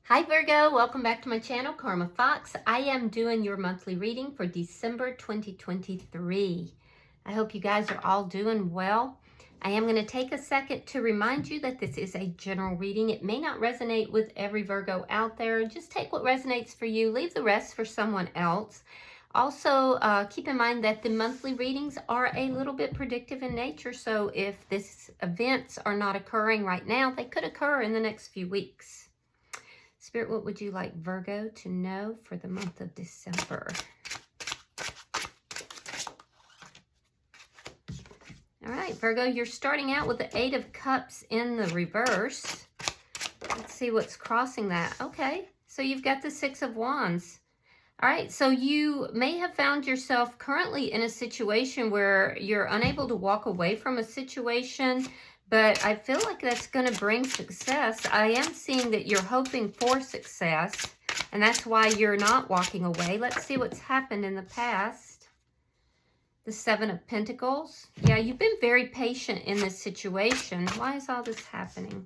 Hi Virgo, welcome back to my channel, Karma Fox. I am doing your monthly reading for December 2023. I hope you guys are all doing well. I am going to take a second to remind you that this is a general reading. It may not resonate with every Virgo out there. Just take what resonates for you, leave the rest for someone else. Also, keep in mind that the monthly readings are a little bit predictive in nature, so if these events are not occurring right now, they could occur in the next few weeks. Spirit, what would you like Virgo to know for the month of December? All right, Virgo, you're starting out with the Eight of Cups in the reverse. Let's see what's crossing that. Okay, so you've got the Six of Wands. All right, so you may have found yourself currently in a situation where you're unable to walk away from a situation, but I feel like that's going to bring success. I am seeing that you're hoping for success, and that's why you're not walking away. Let's see what's happened in the past. The Seven of Pentacles. Yeah, you've been very patient in this situation. Why is all this happening?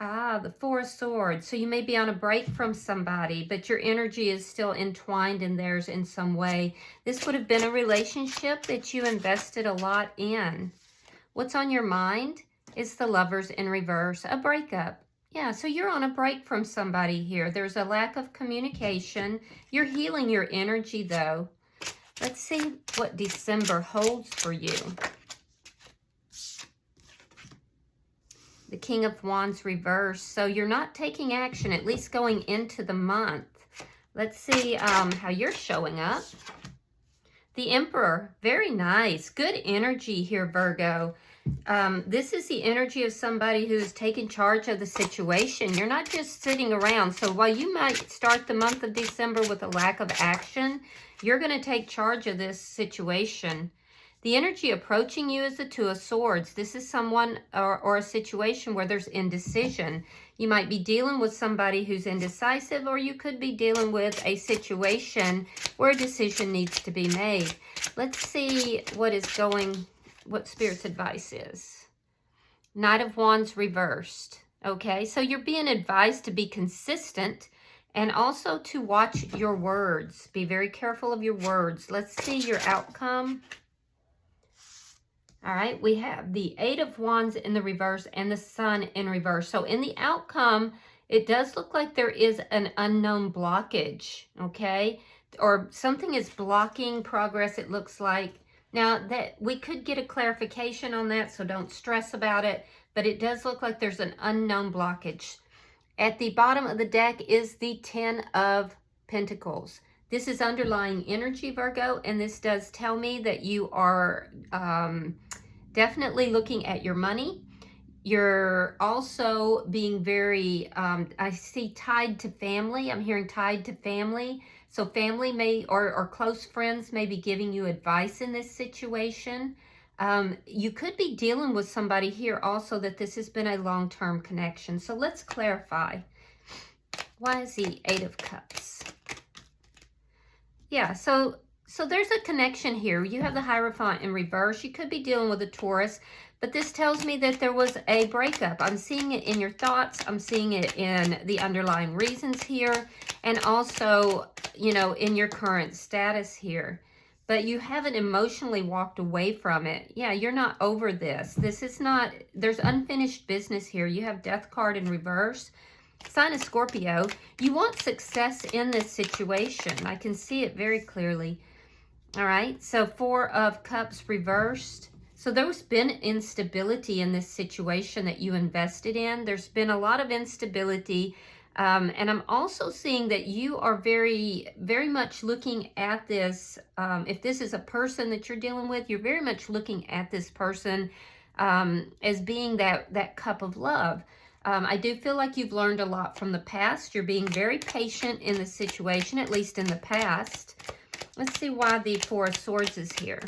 Ah, the Four of Swords. So you may be on a break from somebody, but your energy is still entwined in theirs in some way. This would have been a relationship that you invested a lot in. What's on your mind is the Lovers in reverse, a breakup. Yeah, so you're on a break from somebody here. There's a lack of communication. You're healing your energy, though. Let's see what December holds for you. The King of Wands reverse. So you're not taking action, at least going into the month. Let's see how you're showing up. The Emperor, very nice. Good energy here, Virgo. This is the energy of somebody who's taking charge of the situation. You're not just sitting around. So while you might start the month of December with a lack of action, you're going to take charge of this situation. The energy approaching you is the Two of Swords. This is someone or a situation where there's indecision. You might be dealing with somebody who's indecisive, or you could be dealing with a situation where a decision needs to be made. Let's see what Spirit's advice is. Knight of Wands reversed. Okay, so you're being advised to be consistent and also to watch your words. Be very careful of your words. Let's see your outcome. All right, we have the Eight of Wands in the reverse and the Sun in reverse. So in the outcome, it does look like there is an unknown blockage, okay? Or something is blocking progress, it looks like. Now, that we could get a clarification on that, so don't stress about it. But it does look like there's an unknown blockage. At the bottom of the deck is the Ten of Pentacles. This is underlying energy, Virgo, and this does tell me that you are definitely looking at your money. You're also being very, I see tied to family. I'm hearing tied to family. So family may, or close friends may be giving you advice in this situation. You could be dealing with somebody here also that this has been a long-term connection. So let's clarify. Why is the Eight of Cups? Yeah, so there's a connection here. You have the Hierophant in reverse. You could be dealing with a Taurus, but this tells me that there was a breakup. I'm seeing it in your thoughts. I'm seeing it in the underlying reasons here, and also, you know, in your current status here. But you haven't emotionally walked away from it. Yeah, you're not over this. This is not, there's unfinished business here. You have Death card in reverse. Sign of Scorpio, you want success in this situation. I can see it very clearly. All right, so Four of Cups reversed. So there's been instability in this situation that you invested in. There's been a lot of instability. And I'm also seeing that you are very, very much looking at this. If this is a person that you're dealing with, you're very much looking at this person as being that cup of love. I do feel like you've learned a lot from the past. You're being very patient in the situation, at least in the past. Let's see why the Four of Swords is here.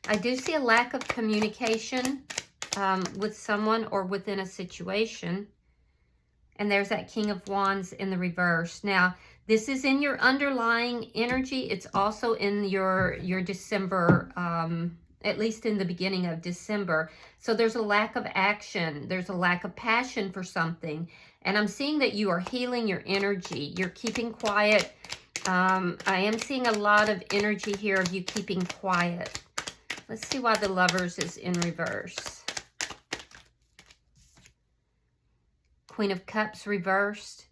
I do see a lack of communication with someone or within a situation. And there's that King of Wands in the reverse. Now, this is in your underlying energy. It's also in your December at least in the beginning of December. So there's a lack of action. There's a lack of passion for something. And I'm seeing that you are healing your energy. You're keeping quiet. I am seeing a lot of energy here of you keeping quiet. Let's see why the Lovers is in reverse. Queen of Cups reversed.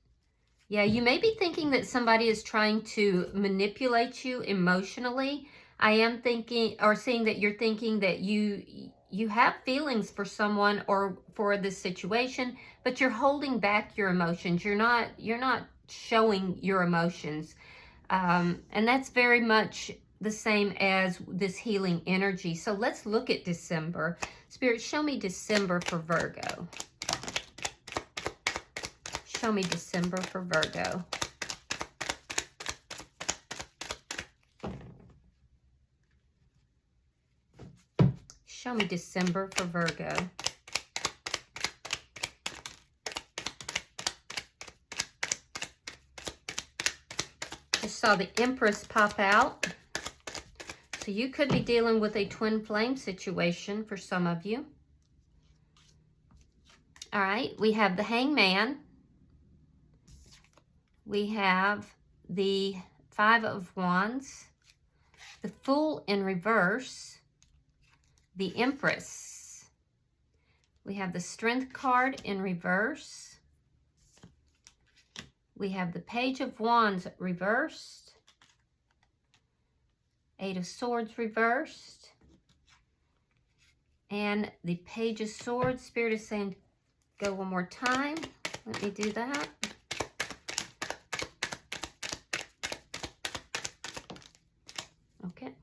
Yeah, you may be thinking that somebody is trying to manipulate you emotionally. I am thinking, or seeing that you're thinking that you have feelings for someone or for this situation, but you're holding back your emotions. You're not showing your emotions. And that's very much the same as this healing energy. So let's look at December. Spirit, show me December for Virgo. Show me December for Virgo. Show me December for Virgo. Just saw the Empress pop out. So you could be dealing with a twin flame situation for some of you. All right, we have the Hangman. We have the Five of Wands, the Fool in reverse, the Empress. We have the Strength card in reverse. We have the Page of Wands reversed, Eight of Swords reversed, and the Page of Swords. Spirit is saying go one more time. Let me do that. Okay.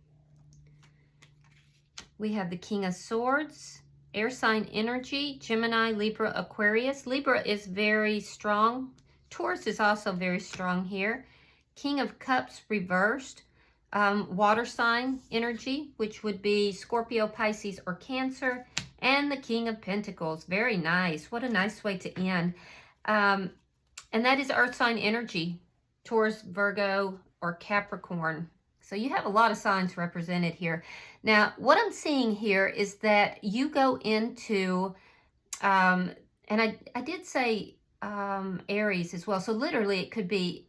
We have the King of Swords, air sign energy, Gemini, Libra, Aquarius. Libra is very strong. Taurus is also very strong here. King of Cups reversed, water sign energy, which would be Scorpio, Pisces, or Cancer, and the King of Pentacles. Very nice. What a nice way to end. And that is earth sign energy, Taurus, Virgo, or Capricorn. So you have a lot of signs represented here. Now, what I'm seeing here is that you go into, and I did say Aries as well. So literally it could be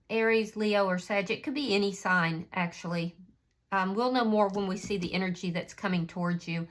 Aries, Leo, or Sag. It could be any sign, actually. We'll know more when we see the energy that's coming towards you.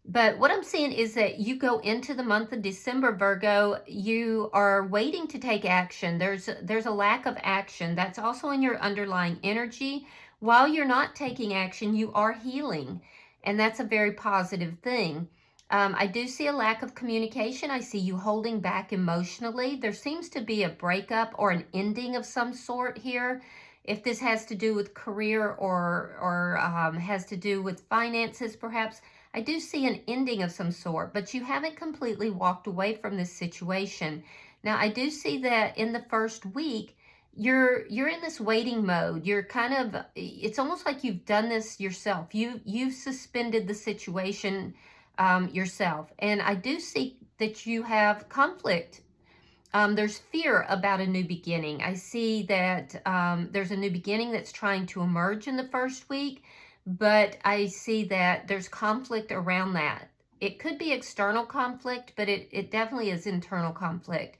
But what I'm seeing is that you go into the month of December, Virgo, you are waiting to take action. There's a lack of action. That's also in your underlying energy. While you're not taking action, you are healing. And that's a very positive thing. I do see a lack of communication. I see you holding back emotionally. There seems to be a breakup or an ending of some sort here. If this has to do with career or has to do with finances, perhaps, I do see an ending of some sort, but you haven't completely walked away from this situation. Now, I do see that in the first week, you're in this waiting mode. You're kind of, it's almost like you've done this yourself. You've suspended the situation yourself. And I do see that you have conflict. There's fear about a new beginning. I see that there's a new beginning that's trying to emerge in the first week. But I see that there's conflict around that. It could be external conflict, but it definitely is internal conflict.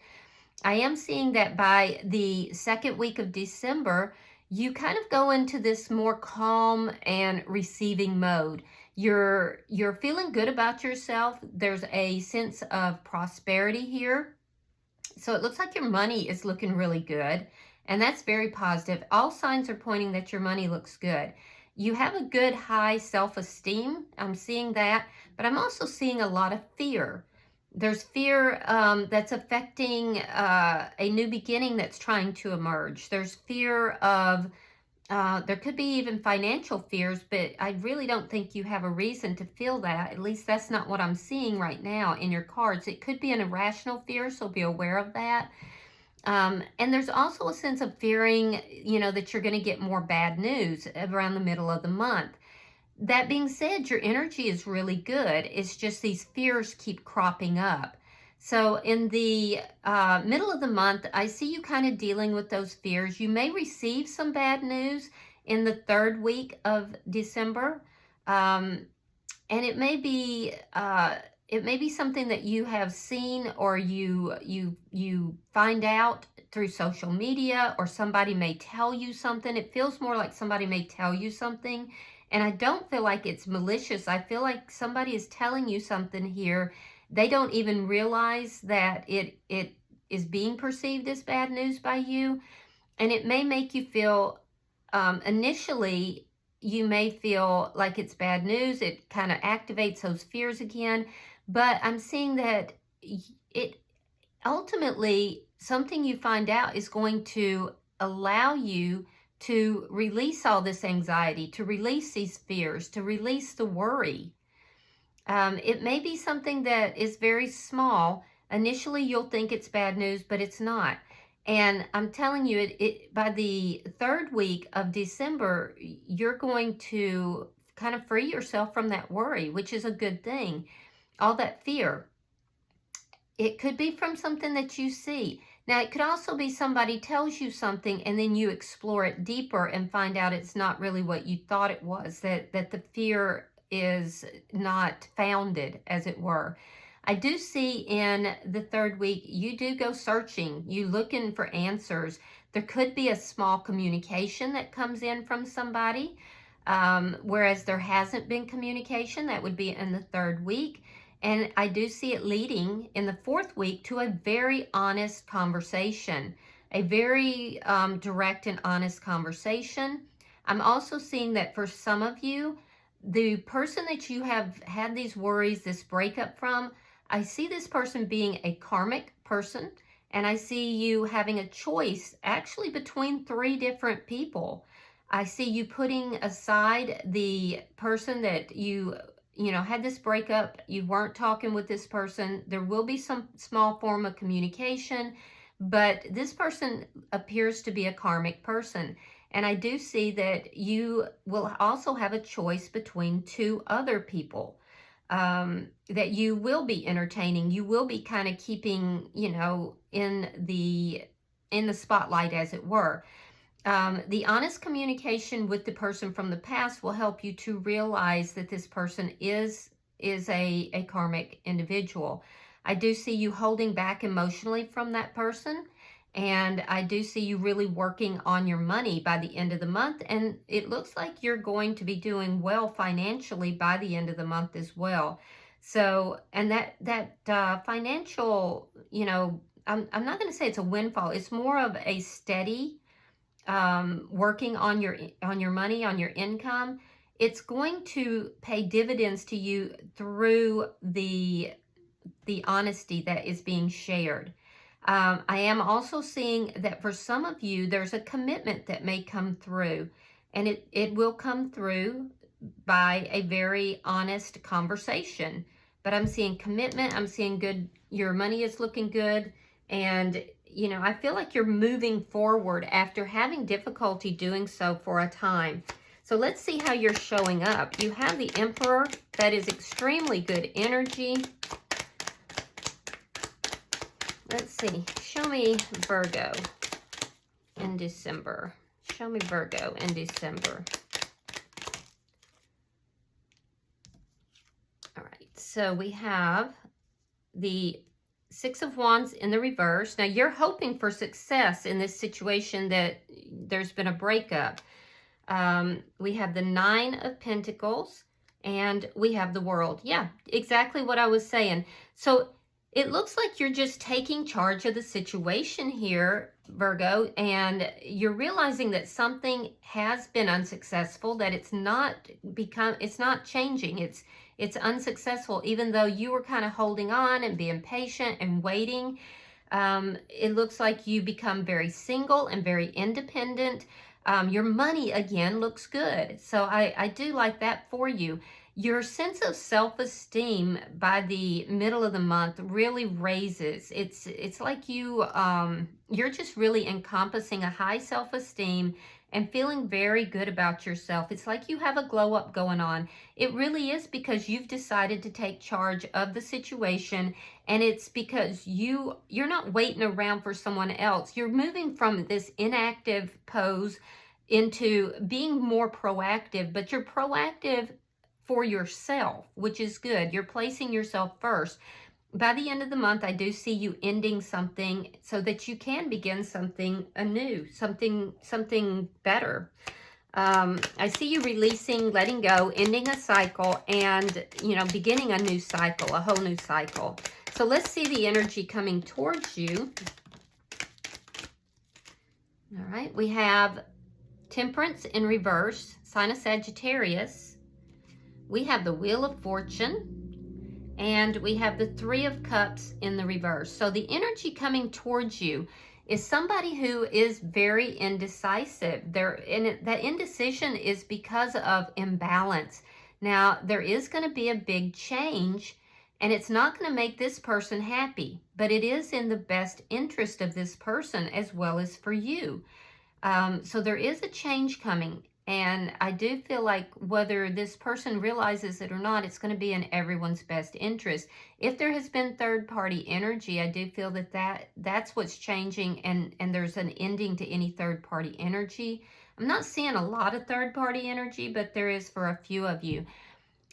I am seeing that by the second week of December, you kind of go into this more calm and receiving mode. You're feeling good about yourself. There's a sense of prosperity here. So it looks like your money is looking really good, and that's very positive. All signs are pointing that your money looks good. You have a good high self-esteem. I'm seeing that, but I'm also seeing a lot of fear. There's fear that's affecting a new beginning that's trying to emerge. There's fear of, there could be even financial fears, but I really don't think you have a reason to feel that. At least that's not what I'm seeing right now in your cards. It could be an irrational fear, so be aware of that. And there's also a sense of fearing, that you're going to get more bad news around the middle of the month. That being said, your energy is really good. It's just these fears keep cropping up. So in the middle of the month, I see you kind of dealing with those fears. You may receive some bad news in the third week of December. And it may be something that you have seen, or you find out through social media, or somebody may tell you something. It feels more like somebody may tell you something, and I don't feel like it's malicious. I feel like somebody is telling you something here. They don't even realize that it is being perceived as bad news by you, and it may make you feel, initially, you may feel like it's bad news. It kind of activates those fears again. But I'm seeing that it ultimately, something you find out is going to allow you to release all this anxiety, to release these fears, to release the worry. It may be something that is very small. Initially, you'll think it's bad news, but it's not. And I'm telling you, by the 3rd week of December, you're going to kind of free yourself from that worry, which is a good thing. All that fear. It could be from something that you see. Now, it could also be somebody tells you something and then you explore it deeper and find out it's not really what you thought it was, that the fear is not founded, as it were. I do see in the 3rd week, you do go searching, you looking for answers. There could be a small communication that comes in from somebody, whereas there hasn't been communication. That would be in the 3rd week. And I do see it leading in the 4th week to a very honest conversation, a very direct and honest conversation. I'm also seeing that for some of you, the person that you have had these worries, this breakup from, I see this person being a karmic person, and I see you having a choice actually between 3 different people. I see you putting aside the person that you had this breakup, you weren't talking with this person. There will be some small form of communication, but this person appears to be a karmic person. And I do see that you will also have a choice between 2 other people that you will be entertaining. You will be kind of keeping, in the spotlight, as it were. The honest communication with the person from the past will help you to realize that this person is a karmic individual. I do see you holding back emotionally from that person, and I do see you really working on your money by the end of the month, and it looks like you're going to be doing well financially by the end of the month as well. So, and that financial, I'm not going to say it's a windfall. It's more of a steady working on your money, on your income. It's going to pay dividends to you through the honesty that is being shared. I am also seeing that for some of you, there's a commitment that may come through, and it will come through by a very honest conversation. But I'm seeing commitment. I'm seeing good. Your money is looking good, and I feel like you're moving forward after having difficulty doing so for a time. So let's see how you're showing up. You have the Emperor. That is extremely good energy. Let's see. Show me Virgo in December. Show me Virgo in December. All right. So we have the 6 of Wands in the reverse. Now, you're hoping for success in this situation that there's been a breakup. We have the 9 of Pentacles, and we have the World. Yeah, exactly what I was saying. So it looks like you're just taking charge of the situation here, Virgo, and you're realizing that something has been unsuccessful, that it's not changing. It's unsuccessful, even though you were kind of holding on and being patient and waiting. It looks like you become very single and very independent. Your money, again, looks good. So I do like that for you. Your sense of self-esteem by the middle of the month really raises. It's like you're just really encompassing a high self-esteem and feeling very good about yourself. It's like you have a glow up going on. It really is, because you've decided to take charge of the situation, and it's because you're not waiting around for someone else. You're moving from this inactive pose into being more proactive, but you're proactive for yourself, which is good. You're placing yourself first. By the end of the month, I do see you ending something so that you can begin something anew, something better. I see you releasing, letting go, ending a cycle, and, you know, beginning a new cycle, a whole new cycle. So let's see the energy coming towards you. All right, we have Temperance in reverse, sign of Sagittarius. We have the Wheel of Fortune, and we have the Three of Cups in the reverse. So the energy coming towards you is somebody who is very indecisive. That indecision is because of imbalance. Now, there is going to be a big change, and it's not going to make this person happy, but it is in the best interest of this person as well as for you. So there is a change coming, and I do feel like whether this person realizes it or not, it's going to be in everyone's best interest. If there has been third-party energy, I do feel that's what's changing, and there's an ending to any third-party energy. I'm not seeing a lot of third-party energy, but there is for a few of you.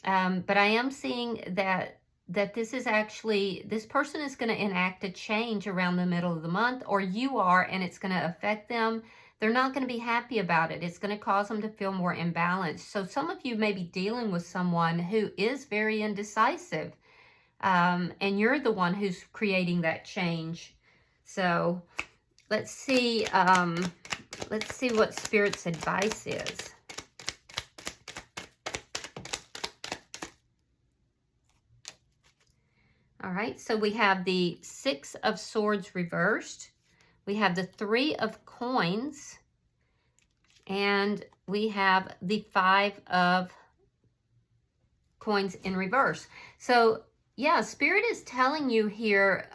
But I am seeing that this is actually, this person is going to enact a change around the middle of the month, or you are, and it's going to affect them. They're not going to be happy about it. It's going to cause them to feel more imbalanced. So some of you may be dealing with someone who is very indecisive, and you're the one who's creating that change. So let's see what Spirit's advice is. All right, so we have the Six of Swords reversed. We have the Three of Coins, and we have the Five of Coins in reverse. So, yeah, Spirit is telling you here,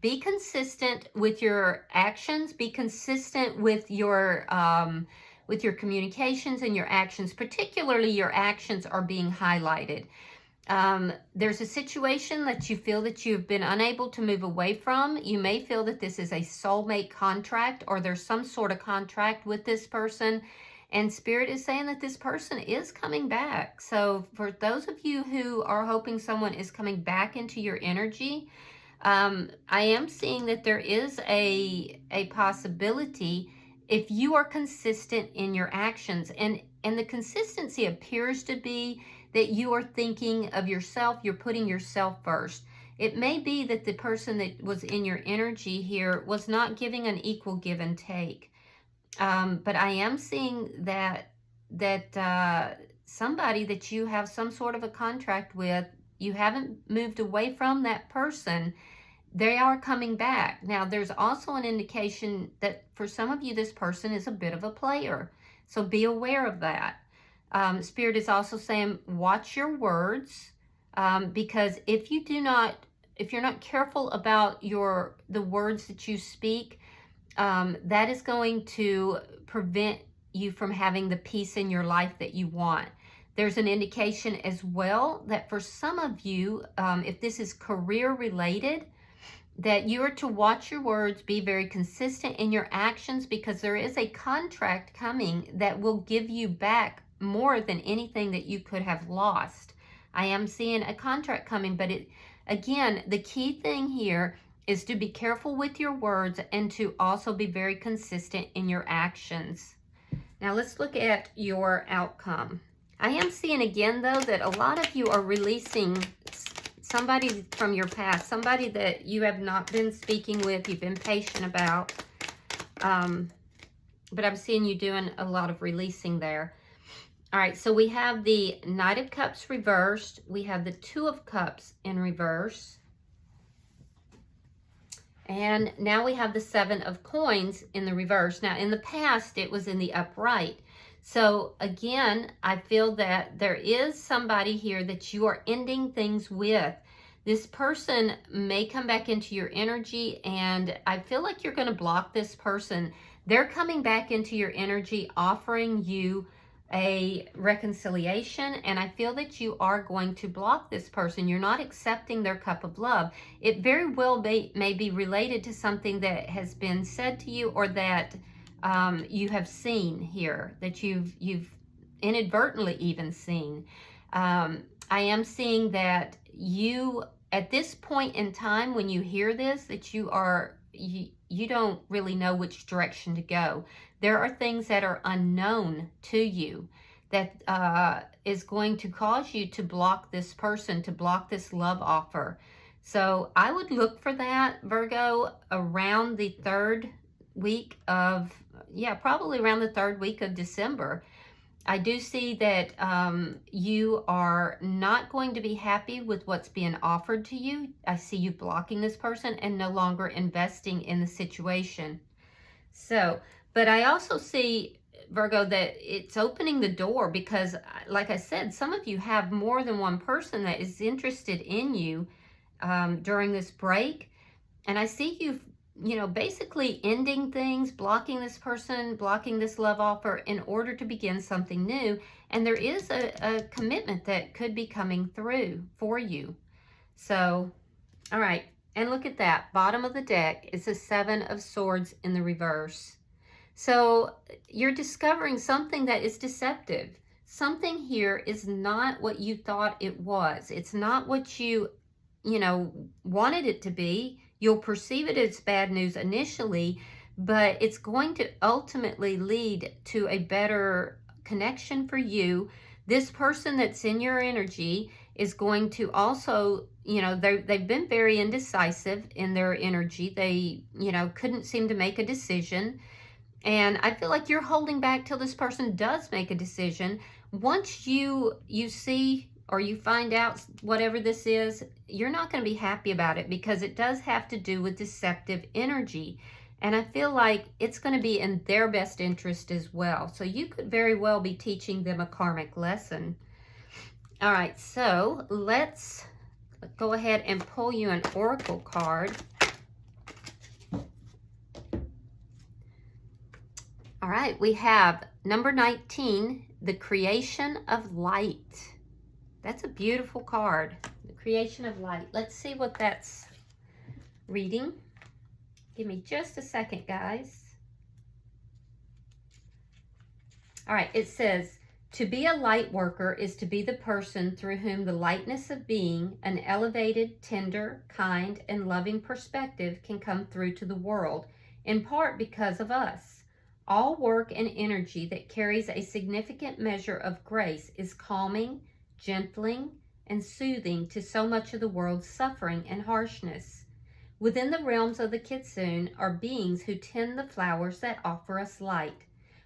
be consistent with your actions, be consistent with your communications and your actions. Particularly, your actions are being highlighted. There's a situation that you feel that you've been unable to move away from. You may feel that this is a soulmate contract, or there's some sort of contract with this person, and Spirit is saying that this person is coming back. So for those of you who are hoping someone is coming back into your energy, I am seeing that there is a possibility if you are consistent in your actions, and the consistency appears to be that you are thinking of yourself, you're putting yourself first. It may be that the person that was in your energy here was not giving an equal give and take. But I am seeing that somebody that you have some sort of a contract with, you haven't moved away from that person, they are coming back. Now, there's also an indication that for some of you, this person is a bit of a player. So be aware of that. Spirit is also saying, watch your words, because if you're not careful about the words that you speak, that is going to prevent you from having the peace in your life that you want. There's an indication as well that for some of you, if this is career related, that you are to watch your words, be very consistent in your actions, because there is a contract coming that will give you back more than anything that you could have lost. I am seeing a contract coming, but again, the key thing here is to be careful with your words and to also be very consistent in your actions. Now let's look at your outcome. I am seeing again, though, that a lot of you are releasing somebody from your past, somebody that you have not been speaking with, you've been patient about. But I'm seeing you doing a lot of releasing there. All right, so we have the Knight of Cups reversed. We have the Two of Cups in reverse. And now we have the Seven of Coins in the reverse. Now, in the past, it was in the upright. So, again, I feel that there is somebody here that you are ending things with. This person may come back into your energy, and I feel like you're going to block this person. They're coming back into your energy, offering you a reconciliation, and I feel that you are going to block this person. You're not accepting their cup of love. It very well may be related to something that has been said to you, or that you have seen here, that you've inadvertently even seen. I am seeing that you, at this point in time when you hear this, that you don't really know which direction to go. There are things that are unknown to you that is going to cause you to block this person, to block this love offer. So I would look for that, Virgo, around the third week of, yeah, probably around the third week of December. I do see that you are not going to be happy with what's being offered to you. I see you blocking this person and no longer investing in the situation. So, but I also see, Virgo, that it's opening the door because, like I said, some of you have more than one person that is interested in you during this break. And I see you basically ending things, blocking this person, blocking this love offer in order to begin something new. And there is a commitment that could be coming through for you. So, all right. And look at that. Bottom of the deck is the Seven of Swords in the reverse. So you're discovering something that is deceptive. Something here is not what you thought it was. It's not what you wanted it to be. You'll perceive it as bad news initially, but it's going to ultimately lead to a better connection for you. This person that's in your energy is going to also, they've been very indecisive in their energy. They, couldn't seem to make a decision. And I feel like you're holding back till this person does make a decision. Once you see or you find out whatever this is, you're not going to be happy about it because it does have to do with deceptive energy. And I feel like it's going to be in their best interest as well. So you could very well be teaching them a karmic lesson. All right, so let's go ahead and pull you an oracle card. All right, we have number 19, the creation of light. That's a beautiful card, the creation of light. Let's see what that's reading. Give me just a second, guys. All right, it says, to be a light worker is to be the person through whom the lightness of being, an elevated, tender, kind, and loving perspective can come through to the world, in part because of us. All work and energy that carries a significant measure of grace is calming, gentling, and soothing to so much of the world's suffering and harshness. Within the realms of the kitsune are beings who tend the flowers that offer us light.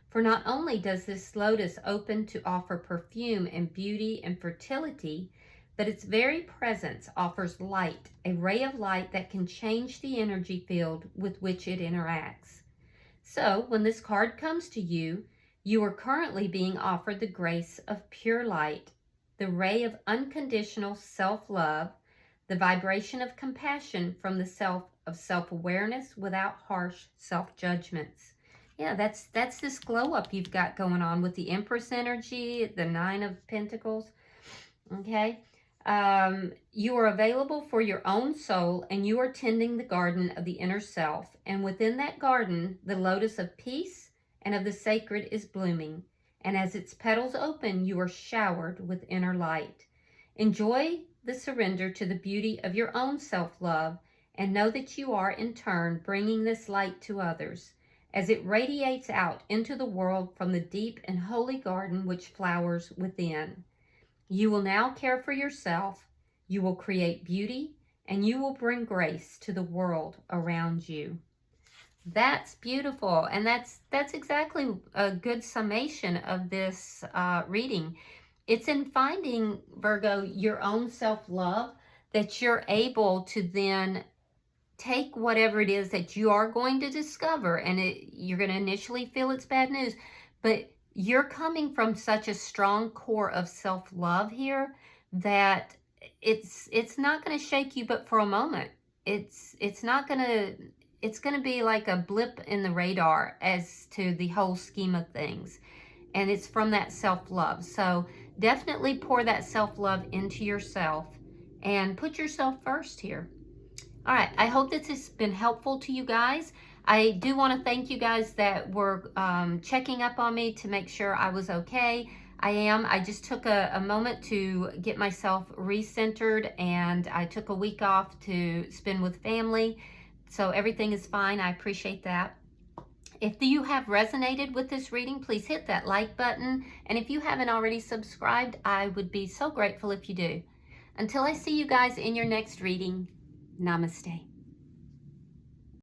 For not only does this lotus open to offer perfume and beauty and fertility, but its very presence offers light, a ray of light that can change the energy field with which it interacts. So, when this card comes to you, you are currently being offered the grace of pure light, the ray of unconditional self-love, the vibration of compassion from the self-awareness without harsh self-judgments. Yeah, that's this glow up you've got going on with the Empress energy, the Nine of Pentacles. Okay. You are available for your own soul, and you are tending the garden of the inner self. And within that garden, the lotus of peace and of the sacred is blooming. And as its petals open, you are showered with inner light. Enjoy the surrender to the beauty of your own self-love, and know that you are, in turn, bringing this light to others, as it radiates out into the world from the deep and holy garden which flowers within. You will now care for yourself, you will create beauty, and you will bring grace to the world around you. That's beautiful, and that's exactly a good summation of this reading. It's in finding, Virgo, your own self-love that you're able to then take whatever it is that you are going to discover, and you're going to initially feel it's bad news, but you're coming from such a strong core of self-love here that it's not going to shake you but for a moment. It's going to be like a blip in the radar as to the whole scheme of things. And it's from that self-love. So definitely pour that self-love into yourself and put yourself first here. All right, I hope this has been helpful to you guys. I do want to thank you guys that were checking up on me to make sure I was okay. I am. I just took a moment to get myself recentered, and I took a week off to spend with family. So everything is fine. I appreciate that. If you have resonated with this reading, please hit that like button. And if you haven't already subscribed, I would be so grateful if you do. Until I see you guys in your next reading, namaste.